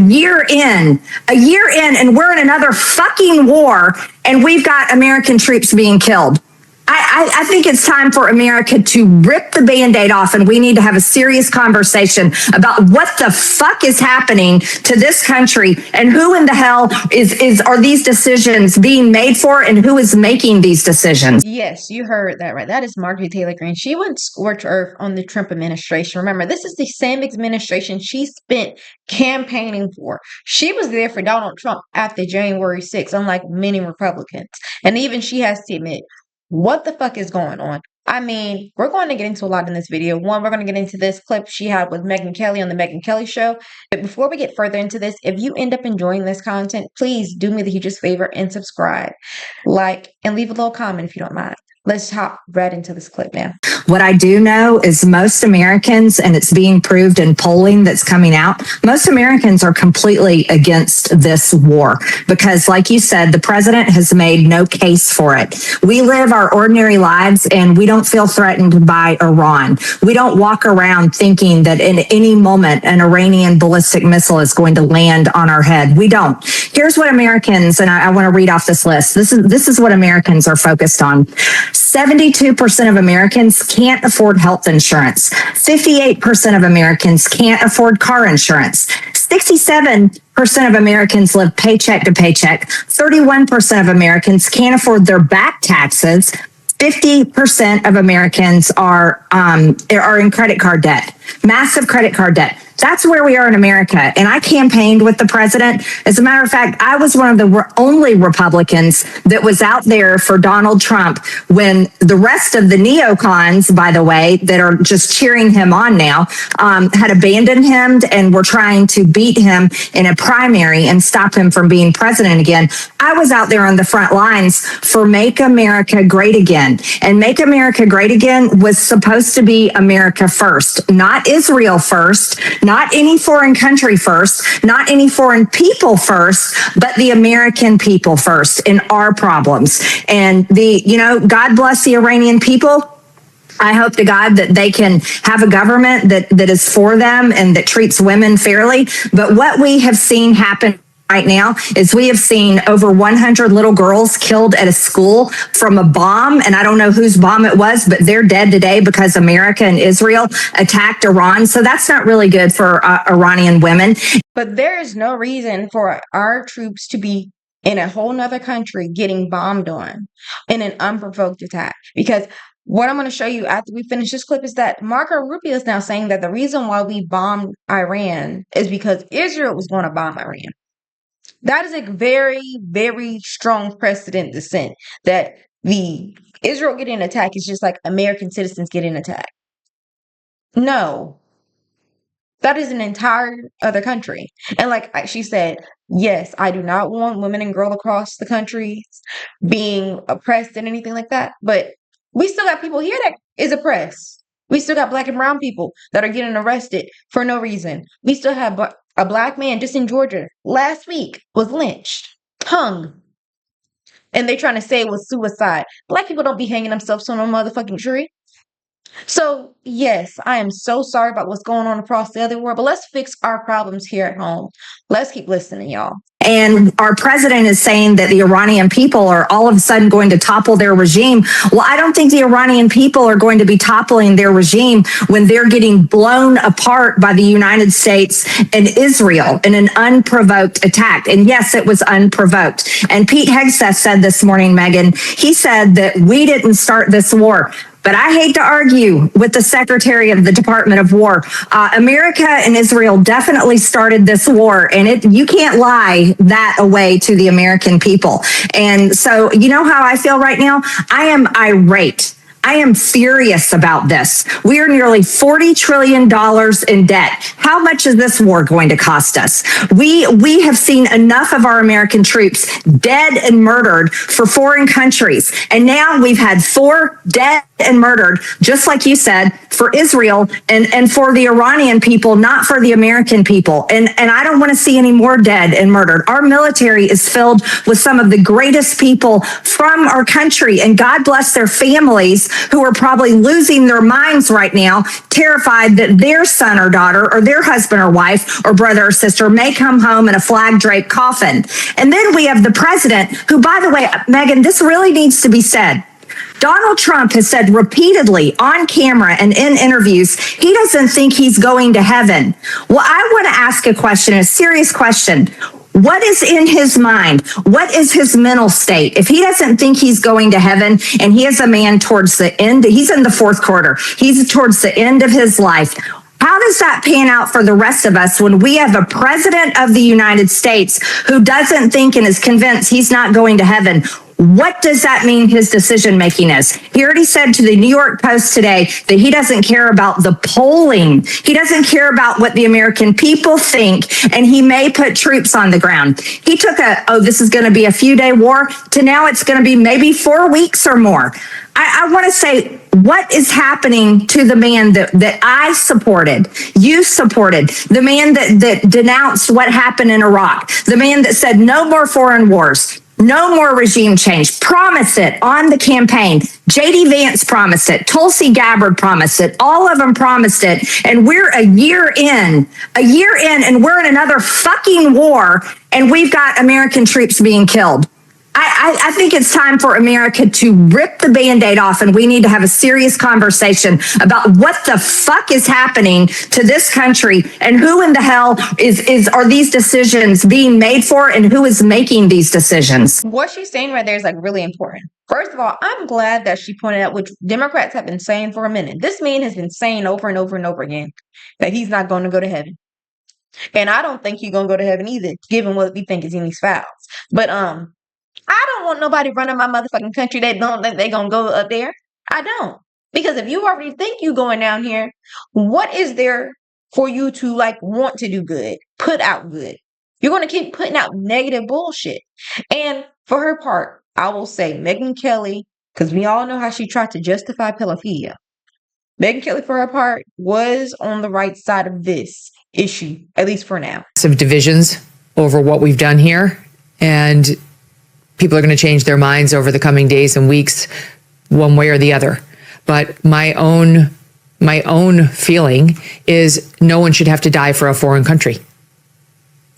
a year in, and we're in another fucking war, and we've got American troops being killed. I think it's time for America to rip the Band-Aid off, and we need to have a serious conversation about what the fuck is happening to this country, and who in the hell are these decisions being made for, and who is making these decisions. Yes, you heard that right. That is Marjorie Taylor Greene. She went scorched earth on the Trump administration. Remember, this is the same administration she spent campaigning for. She was there for Donald Trump after January 6th, unlike many Republicans. And even she has to admit, what the fuck is going on? I mean, we're going to get into a lot in this video. One, we're going to get into this clip she had with Megyn Kelly on the Megyn Kelly Show. But before we get further into this, if you end up enjoying this content, please do me the hugest favor and subscribe, like, and leave a little comment if you don't mind. Let's hop right into this clip now. What I do know is most Americans, and it's being proved in polling that's coming out, most Americans are completely against this war because, like you said, the president has made no case for it. We live our ordinary lives and we don't feel threatened by Iran. We don't walk around thinking that in any moment an Iranian ballistic missile is going to land on our head. We don't. Here's what Americans, and I want to read off this list. This is what Americans are focused on. 72% of Americans can't afford health insurance. 58% of Americans can't afford car insurance. 67% of Americans live paycheck to paycheck. 31% of Americans can't afford their back taxes. 50% of Americans are in credit card debt, massive credit card debt. That's where we are in America. And I campaigned with the president. As a matter of fact, I was one of the only Republicans that was out there for Donald Trump when the rest of the neocons, by the way, that are just cheering him on now, had abandoned him and were trying to beat him in a primary and stop him from being president again. I was out there on the front lines for Make America Great Again. And Make America Great Again was supposed to be America first, not Israel first, not any foreign country first, not any foreign people first, but the American people first in our problems. And God bless the Iranian people. I hope to God that they can have a government that is for them and that treats women fairly. But what we have seen happen right now is we have seen over 100 little girls killed at a school from a bomb, and I don't know whose bomb it was, but they're dead today because America and Israel attacked Iran. So that's not really good for Iranian women. But there is no reason for our troops to be in a whole nother country getting bombed on in an unprovoked attack. Because what I'm going to show you after we finish this clip is that Marco Rubio is now saying that the reason why we bombed Iran is because Israel was going to bomb Iran. That is a very, very strong precedent descent that the Israel getting attacked is just like American citizens getting attacked. No, that is an entire other country. And like she said, yes, I do not want women and girls across the country being oppressed and anything like that. But we still got people here that is oppressed. We still got black and brown people that are getting arrested for no reason. We still have a black man just in Georgia last week was lynched, hung. And they're trying to say it was suicide. Black people don't be hanging themselves on no motherfucking tree. So, yes, I am so sorry about what's going on across the other world, but let's fix our problems here at home. Let's keep listening, y'all. And our president is saying that the Iranian people are all of a sudden going to topple their regime. Well, I don't think the Iranian people are going to be toppling their regime when they're getting blown apart by the United States and Israel in an unprovoked attack. And yes, it was unprovoked. And Pete Hegseth said this morning, Megyn, he said that we didn't start this war. But I hate to argue with the Secretary of the Department of War. America and Israel definitely started this war, and you can't lie that away to the American people. And so, you know how I feel right now? I am irate. I am furious about this. We are nearly $40 trillion in debt. How much is this war going to cost us? We have seen enough of our American troops dead and murdered for foreign countries. And now we've had 4 dead and murdered, just like you said, for Israel and for the Iranian people, not for the American people. And I don't want to see any more dead and murdered. Our military is filled with some of the greatest people from our country, and God bless their families who are probably losing their minds right now, terrified that their son or daughter or their husband or wife or brother or sister may come home in a flag draped coffin. And then we have the president who, by the way, Megyn, this really needs to be said. Donald Trump has said repeatedly on camera and in interviews, he doesn't think he's going to heaven. Well, I want to ask a question, a serious question. What is in his mind? What is his mental state? If he doesn't think he's going to heaven and he is a man towards the end, he's in the fourth quarter, he's towards the end of his life. How does that pan out for the rest of us when we have a president of the United States who doesn't think and is convinced he's not going to heaven? What does that mean his decision making is? He already said to the New York Post today that he doesn't care about the polling. He doesn't care about what the American people think, and he may put troops on the ground. He took this is going to be a few-day war, to now it's going to be maybe 4 weeks or more. I want to say, what is happening to the man that I supported, you supported, the man that denounced what happened in Iraq, the man that said no more foreign wars, no more regime change, promised it on the campaign. J.D. Vance promised it. Tulsi Gabbard promised it. All of them promised it. And we're a year in, and we're in another fucking war, and we've got American troops being killed. I think it's time for America to rip the Band-Aid off, and we need to have a serious conversation about what the fuck is happening to this country and who in the hell are these decisions being made for, and who is making these decisions. What she's saying right there is like really important. First of all, I'm glad that she pointed out, which Democrats have been saying for a minute. This man has been saying over and over and over again that he's not going to go to heaven. And I don't think he's going to go to heaven either, given what we think is in these files. But I don't want nobody running my motherfucking country that don't think they're going to go up there. I don't. Because if you already think you're going down here, what is there for you to want to do good, put out good? You're going to keep putting out negative bullshit. And for her part, I will say Megyn Kelly, because we all know how she tried to justify pedophilia. Megyn Kelly, for her part, was on the right side of this issue, at least for now. Some divisions over what we've done here, and people are going to change their minds over the coming days and weeks, one way or the other. But my own feeling is no one should have to die for a foreign country.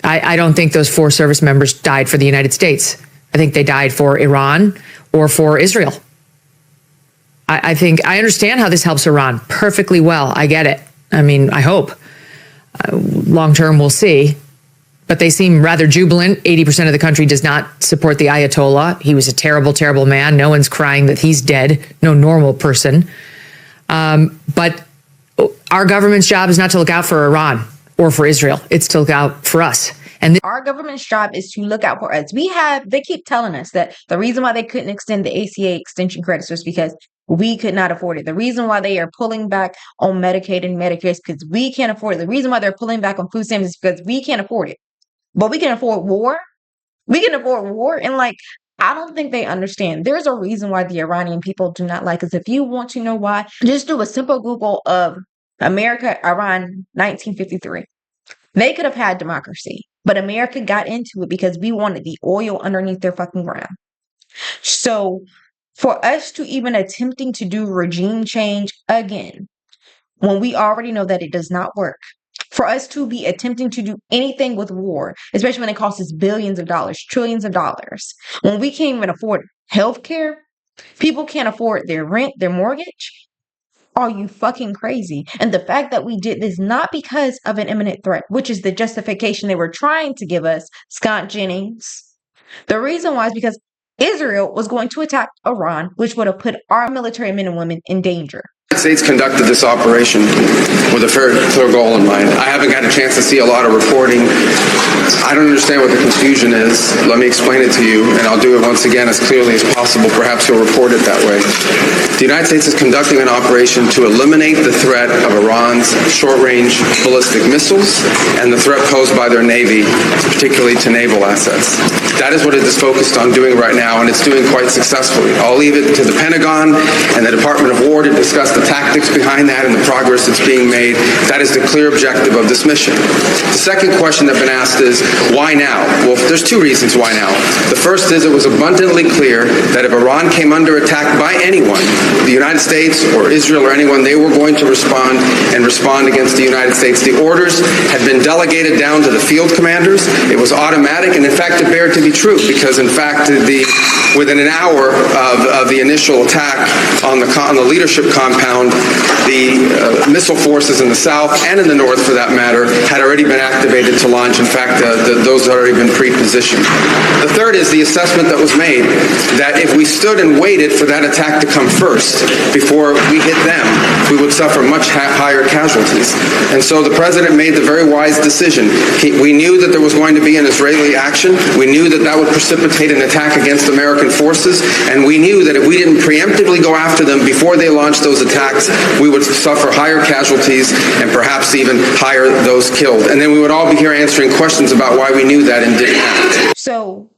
I don't think those 4 service members died for the United States. I think they died for Iran or for Israel. I think I understand how this helps Iran perfectly well. I get it. I mean, I hope. Long term, we'll see. But they seem rather jubilant. 80% of the country does not support the Ayatollah. He was a terrible, terrible man. No one's crying that he's dead. No normal person. But our government's job is not to look out for Iran or for Israel. It's to look out for us. And our government's job is to look out for us. They keep telling us that the reason why they couldn't extend the ACA extension credits was because we could not afford it. The reason why they are pulling back on Medicaid and Medicare is because we can't afford it. The reason why they're pulling back on food stamps is because we can't afford it. But we can afford war. We can afford war. And I don't think they understand. There's a reason why the Iranian people do not like us. If you want to know why, just do a simple Google of America, Iran, 1953. They could have had democracy, but America got into it because we wanted the oil underneath their fucking ground. So for us to even attempting to do regime change again, when we already know that it does not work, for us to be attempting to do anything with war, especially when it costs us billions of dollars, trillions of dollars, when we can't even afford healthcare, people can't afford their rent, their mortgage. Are you fucking crazy? And the fact that we did this not because of an imminent threat, which is the justification they were trying to give us, Scott Jennings. The reason why is because Israel was going to attack Iran, which would have put our military men and women in danger. The States conducted this operation with a very clear goal in mind. I haven't had a chance to see a lot of reporting. I don't understand what the confusion is. Let me explain it to you, and I'll do it once again as clearly as possible. Perhaps you'll report it that way. The United States is conducting an operation to eliminate the threat of Iran's short-range ballistic missiles and the threat posed by their Navy, particularly to naval assets. That is what it is focused on doing right now, and it's doing quite successfully. I'll leave it to the Pentagon and the Department of War to discuss the tactics behind that and the progress that's being made. That is the clear objective of this mission. The second question that's been asked is, Why now? Well, there's two reasons why now. The first is it was abundantly clear that if Iran came under attack by anyone, the United States or Israel or anyone, they were going to respond against the United States. The orders had been delegated down to the field commanders. It was automatic, and in fact, it bared to be true because, in fact, within an hour of the initial attack on the leadership compound, the missile forces in the south and in the north, for that matter, had already been activated to launch. In fact, those had already been pre-positioned. The third is the assessment that was made that if we stood and waited for that attack to come first before we hit them, we would suffer much higher casualties. And so the president made the very wise decision. We knew that there was going to be an Israeli action. We knew that that would precipitate an attack against American forces. And we knew that if we didn't preemptively go after them before they launched those attacks, we would suffer higher casualties and perhaps even higher those killed. And then we would all be here answering questions about why we knew that and didn't act. So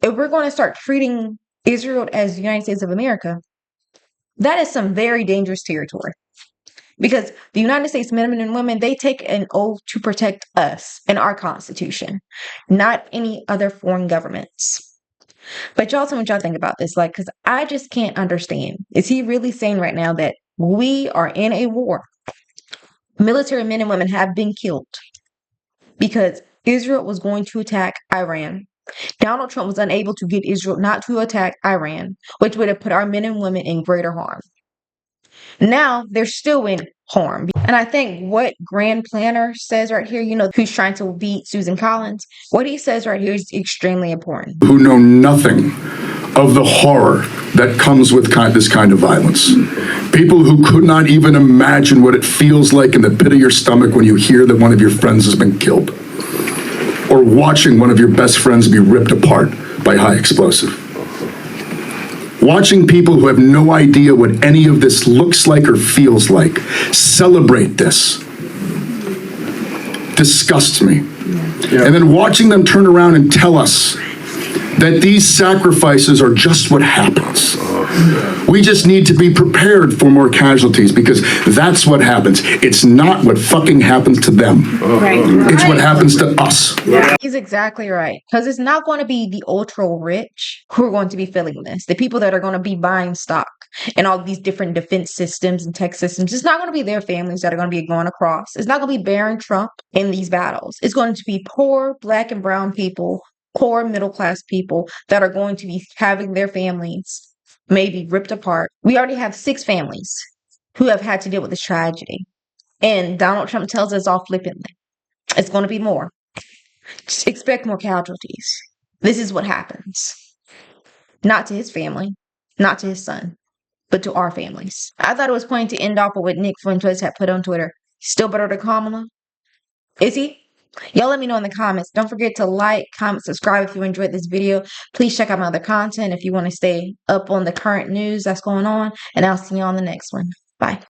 if we're going to start treating Israel as the United States of America, that is some very dangerous territory. Because the United States men and women, they take an oath to protect us and our Constitution, not any other foreign governments. But y'all tell me what y'all think about this. Because I just can't understand. Is he really saying right now that we are in a war? Military men and women have been killed because Israel was going to attack Iran. Donald Trump was unable to get Israel not to attack Iran, which would have put our men and women in greater harm. Now they're still in harm. And I think what Grand Planner says right here, who's trying to beat Susan Collins, what he says right here is extremely important. Who know nothing of the horror that comes with this kind of violence. People who could not even imagine what it feels like in the pit of your stomach when you hear that one of your friends has been killed, or watching one of your best friends be ripped apart by high explosive. Watching people who have no idea what any of this looks like or feels like celebrate this disgusts me. Yeah. And then watching them turn around and tell us that these sacrifices are just what happens. We just need to be prepared for more casualties because that's what happens. It's not what fucking happens to them. Right. It's what happens to us. Yeah. He's exactly right. Because it's not going to be the ultra rich who are going to be feeling this. The people that are going to be buying stock and all these different defense systems and tech systems. It's not going to be their families that are going to be going across. It's not going to be Barron Trump in these battles. It's going to be poor black and brown people, poor middle class people that are going to be having their families maybe ripped apart. We already have 6 families who have had to deal with this tragedy. And Donald Trump tells us all flippantly, it's going to be more. Just expect more casualties. This is what happens. Not to his family, not to his son, but to our families. I thought it was pointing to end off with what Nick Fuentes had put on Twitter. Still better than Kamala? Is he? Y'all let me know in the comments. Don't forget to like, comment, subscribe if you enjoyed this video. Please check out my other content if you want to stay up on the current news that's going on. And I'll see you on the next one. Bye.